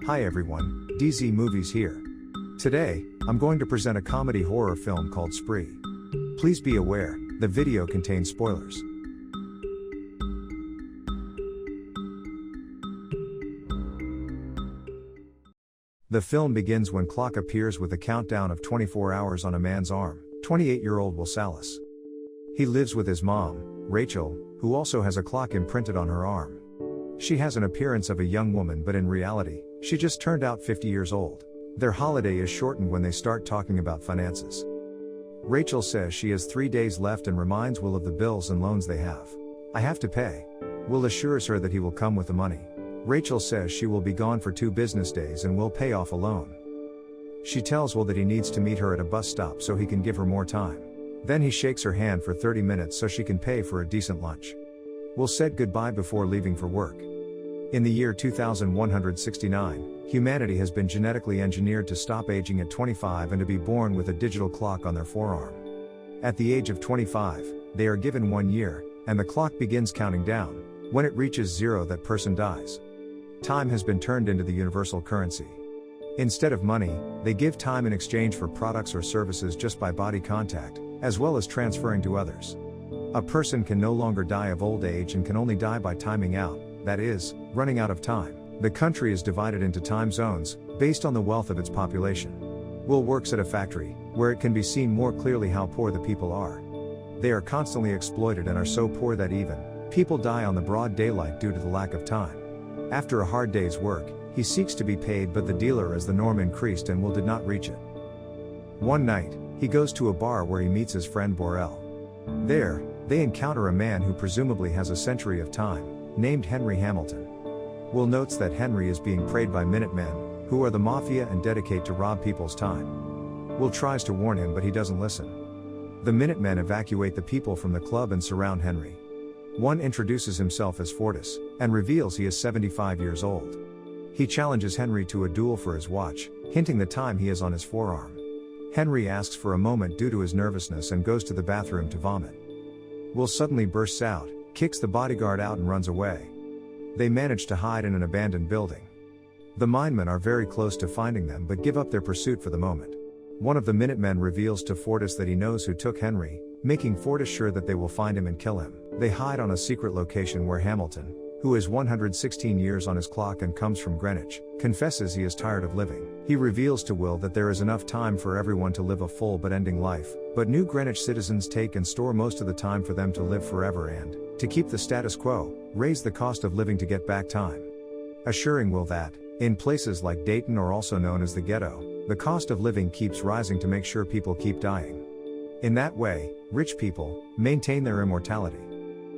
Hi everyone, DZ Movies here. Today, I'm going to present a comedy horror film called Spree. Please be aware, the video contains spoilers. The film begins when clock appears with a countdown of 24 hours on a man's arm, 28-year-old Will Salas. He lives with his mom, Rachel, who also has a clock imprinted on her arm. She has an appearance of a young woman, but in reality, she just turned out 50 years old. Their holiday is shortened when they start talking about finances. Rachel says she has 3 days left and reminds Will of the bills and loans they have. I have to pay. Will assures her that he will come with the money. Rachel says she will be gone for 2 business days and will pay off a loan. She tells Will that he needs to meet her at a bus stop so he can give her more time. Then he shakes her hand for 30 minutes so she can pay for a decent lunch. Will said goodbye before leaving for work. In the year 2169, humanity has been genetically engineered to stop aging at 25 and to be born with a digital clock on their forearm. At the age of 25, they are given 1 year, and the clock begins counting down. When it reaches 0, that person dies. Time has been turned into the universal currency. Instead of money, they give time in exchange for products or services just by body contact, as well as transferring to others. A person can no longer die of old age and can only die by timing out, that is, running out of time. The country is divided into time zones, based on the wealth of its population. Will works at a factory, where it can be seen more clearly how poor the people are. They are constantly exploited and are so poor that even people die on the broad daylight due to the lack of time. After a hard day's work, he seeks to be paid, but the dealer as the norm increased and Will did not reach it. One night, he goes to a bar where he meets his friend Borel. There, they encounter a man who presumably has a century of time, named Henry Hamilton. Will notes that Henry is being preyed by Minutemen, who are the mafia and dedicate to rob people's time. Will tries to warn him, but he doesn't listen. The Minutemen evacuate the people from the club and surround Henry. One introduces himself as Fortis, and reveals he is 75 years old. He challenges Henry to a duel for his watch, hinting the time he is on his forearm. Henry asks for a moment due to his nervousness and goes to the bathroom to vomit. Will suddenly bursts out, kicks the bodyguard out and runs away. They manage to hide in an abandoned building. The Minutemen are very close to finding them but give up their pursuit for the moment. One of the Minutemen reveals to Fortis that he knows who took Henry, making Fortis sure that they will find him and kill him. They hide on a secret location where Hamilton, who is 116 years on his clock and comes from Greenwich, confesses he is tired of living. He reveals to Will that there is enough time for everyone to live a full but ending life, but new Greenwich citizens take and store most of the time for them to live forever and, to keep the status quo, raise the cost of living to get back time. Assuring Will that, in places like Dayton, or also known as the ghetto, the cost of living keeps rising to make sure people keep dying. In that way, rich people maintain their immortality.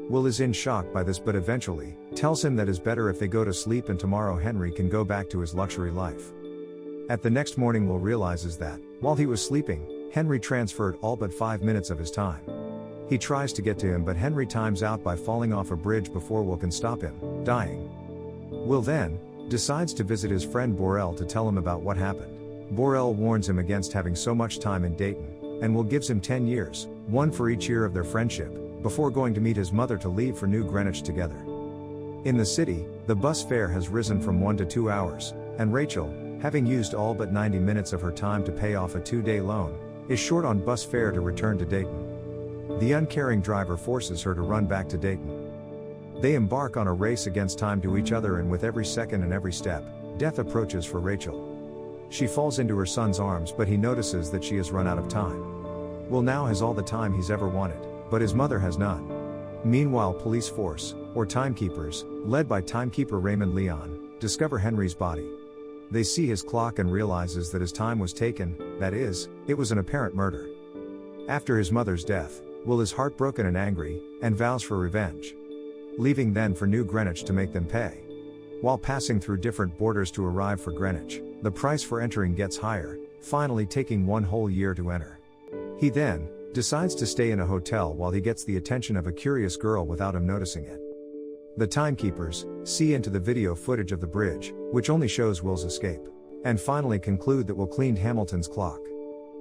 Will is in shock by this, but eventually tells him that is better if they go to sleep and tomorrow Henry can go back to his luxury life. At the next morning, Will realizes that, while he was sleeping, Henry transferred all but 5 minutes of his time. He tries to get to him, but Henry times out by falling off a bridge before Will can stop him, dying. Will then decides to visit his friend Borel to tell him about what happened. Borel warns him against having so much time in Dayton, and Will gives him 10 years, one for each year of their friendship, before going to meet his mother to leave for New Greenwich together. In the city, the bus fare has risen from 1 to 2 hours, and Rachel, having used all but 90 minutes of her time to pay off a 2-day loan, is short on bus fare to return to Dayton. The uncaring driver forces her to run back to Dayton. They embark on a race against time to each other, and with every second and every step, death approaches for Rachel. She falls into her son's arms, but he notices that she has run out of time. Will now has all the time he's ever wanted, but his mother has none. Meanwhile, police force, or timekeepers, led by timekeeper Raymond Leon, discover Henry's body. They see his clock and realizes that his time was taken, that is, it was an apparent murder. After his mother's death, Will is heartbroken and angry, and vows for revenge. Leaving then for New Greenwich to make them pay. While passing through different borders to arrive for Greenwich, the price for entering gets higher, finally taking 1 whole year to enter. He then decides to stay in a hotel while he gets the attention of a curious girl without him noticing it. The timekeepers see into the video footage of the bridge, which only shows Will's escape, and finally conclude that Will cleaned Hamilton's clock.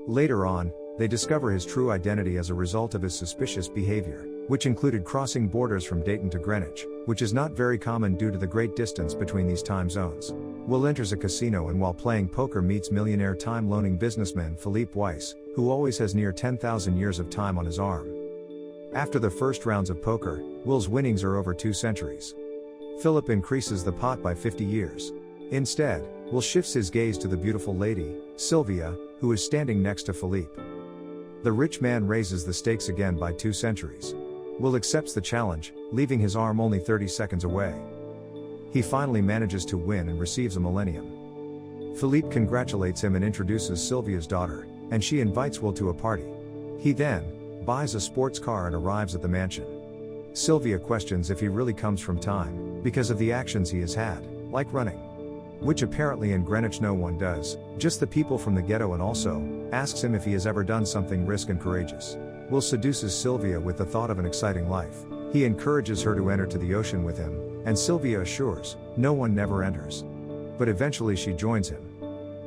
Later on, they discover his true identity as a result of his suspicious behavior. which included crossing borders from Dayton to Greenwich, which is not very common due to the great distance between these time zones. Will enters a casino and while playing poker meets millionaire time-loaning businessman Philippe Weiss, who always has near 10,000 years of time on his arm. After the first rounds of poker, Will's winnings are over 2 centuries. Philip increases the pot by 50 years. Instead, Will shifts his gaze to the beautiful lady, Sylvia, who is standing next to Philippe. The rich man raises the stakes again by 2 centuries. Will accepts the challenge, leaving his arm only 30 seconds away. He finally manages to win and receives a millennium. Philippe congratulates him and introduces Sylvia's daughter, and she invites Will to a party. He then buys a sports car and arrives at the mansion. Sylvia questions if he really comes from time, because of the actions he has had, like running. Which apparently in Greenwich no one does, just the people from the ghetto, and also asks him if he has ever done something risky and courageous. Will seduces Sylvia with the thought of an exciting life. He encourages her to enter to the ocean with him, and Sylvia assures, no one never enters. But eventually she joins him.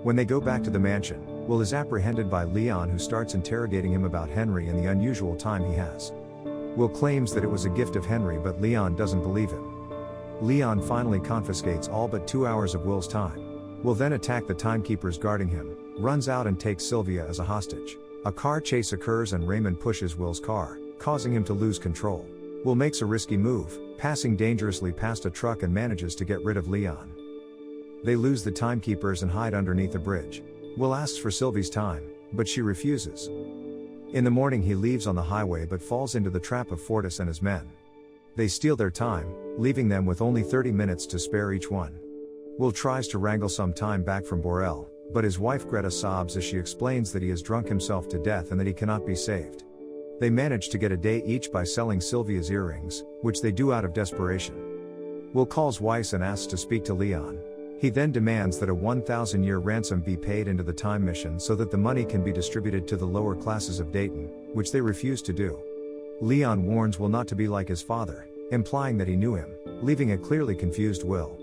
When they go back to the mansion, Will is apprehended by Leon, who starts interrogating him about Henry and the unusual time he has. Will claims that it was a gift of Henry, but Leon doesn't believe him. Leon finally confiscates all but 2 hours of Will's time. Will then attack the timekeepers guarding him, runs out and takes Sylvia as a hostage. A car chase occurs and Raymond pushes Will's car, causing him to lose control. Will makes a risky move, passing dangerously past a truck, and manages to get rid of Leon. They lose the timekeepers and hide underneath a bridge. Will asks for Sylvie's time, but she refuses. In the morning he leaves on the highway but falls into the trap of Fortis and his men. They steal their time, leaving them with only 30 minutes to spare each one. Will tries to wrangle some time back from Borel, but his wife Greta sobs as she explains that he has drunk himself to death and that he cannot be saved. They manage to get a day each by selling Sylvia's earrings, which they do out of desperation. Will calls Weiss and asks to speak to Leon. He then demands that a 1,000-year ransom be paid into the time mission so that the money can be distributed to the lower classes of Dayton, which they refuse to do. Leon warns Will not to be like his father, implying that he knew him, leaving a clearly confused Will.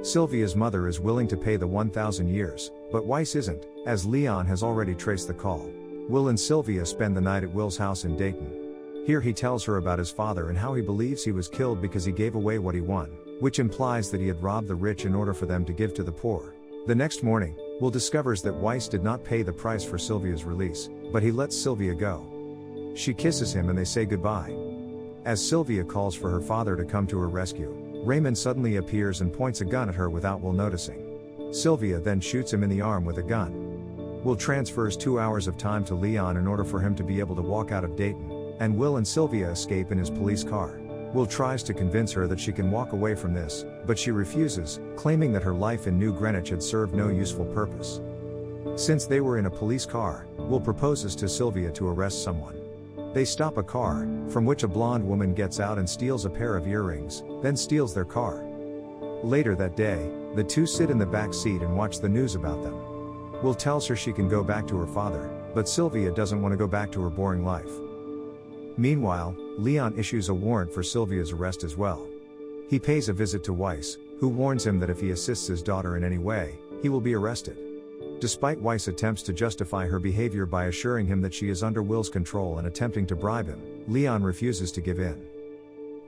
Sylvia's mother is willing to pay the 1,000 years, but Weiss isn't, as Leon has already traced the call. Will and Sylvia spend the night at Will's house in Dayton. Here he tells her about his father and how he believes he was killed because he gave away what he won, which implies that he had robbed the rich in order for them to give to the poor. The next morning, Will discovers that Weiss did not pay the price for Sylvia's release, but he lets Sylvia go. She kisses him and they say goodbye. As Sylvia calls for her father to come to her rescue, Raymond suddenly appears and points a gun at her without Will noticing. Sylvia then shoots him in the arm with a gun. Will transfers 2 hours of time to Leon in order for him to be able to walk out of Dayton, and Will and Sylvia escape in his police car. Will tries to convince her that she can walk away from this, but she refuses, claiming that her life in New Greenwich had served no useful purpose. Since they were in a police car, Will proposes to Sylvia to arrest someone. They stop a car, from which a blonde woman gets out and steals a pair of earrings, then steals their car. Later that day, the two sit in the back seat and watch the news about them. Will tells her she can go back to her father, but Sylvia doesn't want to go back to her boring life. Meanwhile, Leon issues a warrant for Sylvia's arrest as well. He pays a visit to Weiss, who warns him that if he assists his daughter in any way, he will be arrested. Despite Weiss' attempts to justify her behavior by assuring him that she is under Will's control and attempting to bribe him, Leon refuses to give in.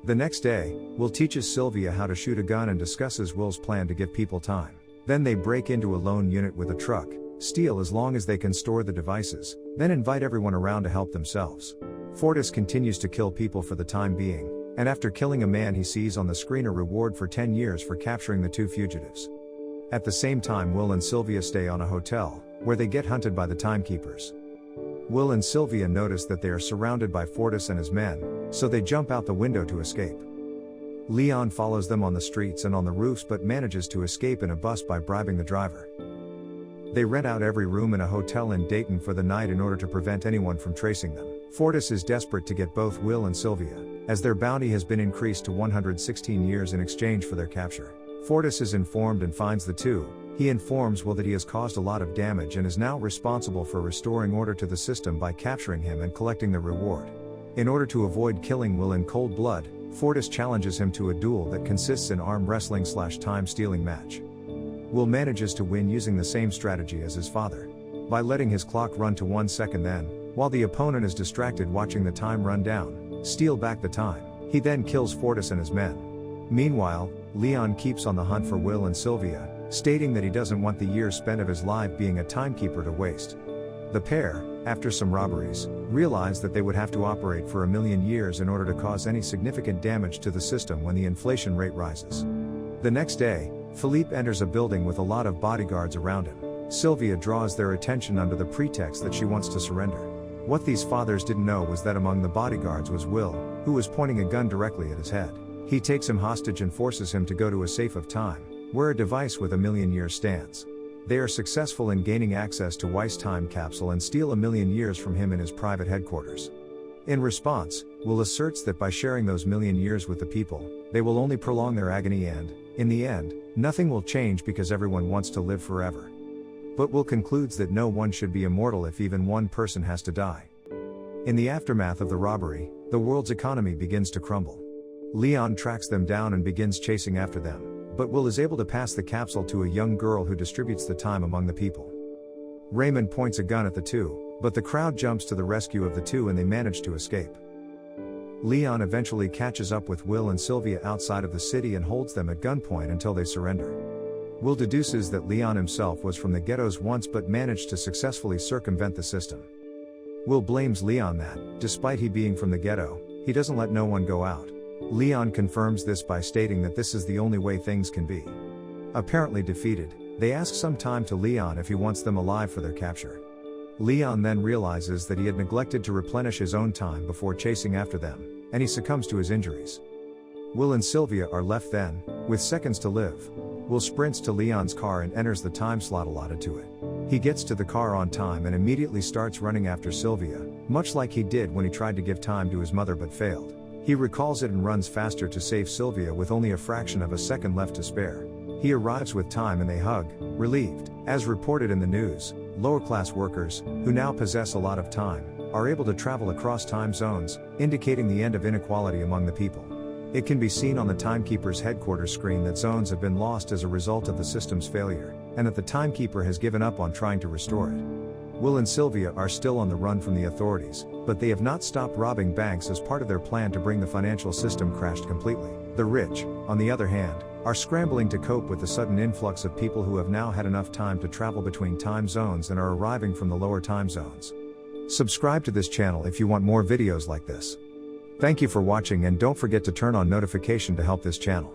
The next day, Will teaches Sylvia how to shoot a gun and discusses Will's plan to give people time. Then they break into a loan unit with a truck, steal as long as they can store the devices, then invite everyone around to help themselves. Fortis continues to kill people for the time being, and after killing a man he sees on the screen a reward for 10 years for capturing the two fugitives. At the same time Will and Sylvia stay on a hotel, where they get hunted by the timekeepers. Will and Sylvia notice that they are surrounded by Fortis and his men, so they jump out the window to escape. Leon follows them on the streets and on the roofs but manages to escape in a bus by bribing the driver. They rent out every room in a hotel in Dayton for the night in order to prevent anyone from tracing them. Fortis is desperate to get both Will and Sylvia, as their bounty has been increased to 116 years in exchange for their capture. Fortis is informed and finds the two. He informs Will that he has caused a lot of damage and is now responsible for restoring order to the system by capturing him and collecting the reward. In order to avoid killing Will in cold blood, Fortis challenges him to a duel that consists in arm wrestling/time stealing match. Will manages to win using the same strategy as his father. By letting his clock run to 1 second then, while the opponent is distracted watching the time run down, steal back the time. He then kills Fortis and his men. Meanwhile, Leon keeps on the hunt for Will and Sylvia, stating that he doesn't want the years spent of his life being a timekeeper to waste. The pair, after some robberies, realize that they would have to operate for 1,000,000 years in order to cause any significant damage to the system when the inflation rate rises. The next day, Philippe enters a building with a lot of bodyguards around him. Sylvia draws their attention under the pretext that she wants to surrender. What these fathers didn't know was that among the bodyguards was Will, who was pointing a gun directly at his head. He takes him hostage and forces him to go to a safe of time, where a device with 1,000,000 years stands. They are successful in gaining access to Weiss's time capsule and steal 1,000,000 years from him in his private headquarters. In response, Will asserts that by sharing those 1,000,000 years with the people, they will only prolong their agony and, in the end, nothing will change because everyone wants to live forever. But Will concludes that no one should be immortal if even one person has to die. In the aftermath of the robbery, the world's economy begins to crumble. Leon tracks them down and begins chasing after them, but Will is able to pass the capsule to a young girl who distributes the time among the people. Raymond points a gun at the two, but the crowd jumps to the rescue of the two and they manage to escape. Leon eventually catches up with Will and Sylvia outside of the city and holds them at gunpoint until they surrender. Will deduces that Leon himself was from the ghettos once but managed to successfully circumvent the system. Will blames Leon that, despite he being from the ghetto, he doesn't let no one go out. Leon confirms this by stating that this is the only way things can be. Apparently defeated, they ask some time to Leon if he wants them alive for their capture. Leon then realizes that he had neglected to replenish his own time before chasing after them, and he succumbs to his injuries. Will and Sylvia are left then, with seconds to live. Will sprints to Leon's car and enters the time slot allotted to it. He gets to the car on time and immediately starts running after Sylvia, much like he did when he tried to give time to his mother but failed. He recalls it and runs faster to save Sylvia with only a fraction of a second left to spare. He arrives with time and they hug, relieved. As reported in the news, lower-class workers, who now possess a lot of time, are able to travel across time zones, indicating the end of inequality among the people. It can be seen on the timekeeper's headquarters screen that zones have been lost as a result of the system's failure, and that the timekeeper has given up on trying to restore it. Will and Sylvia are still on the run from the authorities, but they have not stopped robbing banks as part of their plan to bring the financial system crashed completely. The rich, on the other hand, are scrambling to cope with the sudden influx of people who have now had enough time to travel between time zones and are arriving from the lower time zones. Subscribe to this channel if you want more videos like this. Thank you for watching and don't forget to turn on notification to help this channel.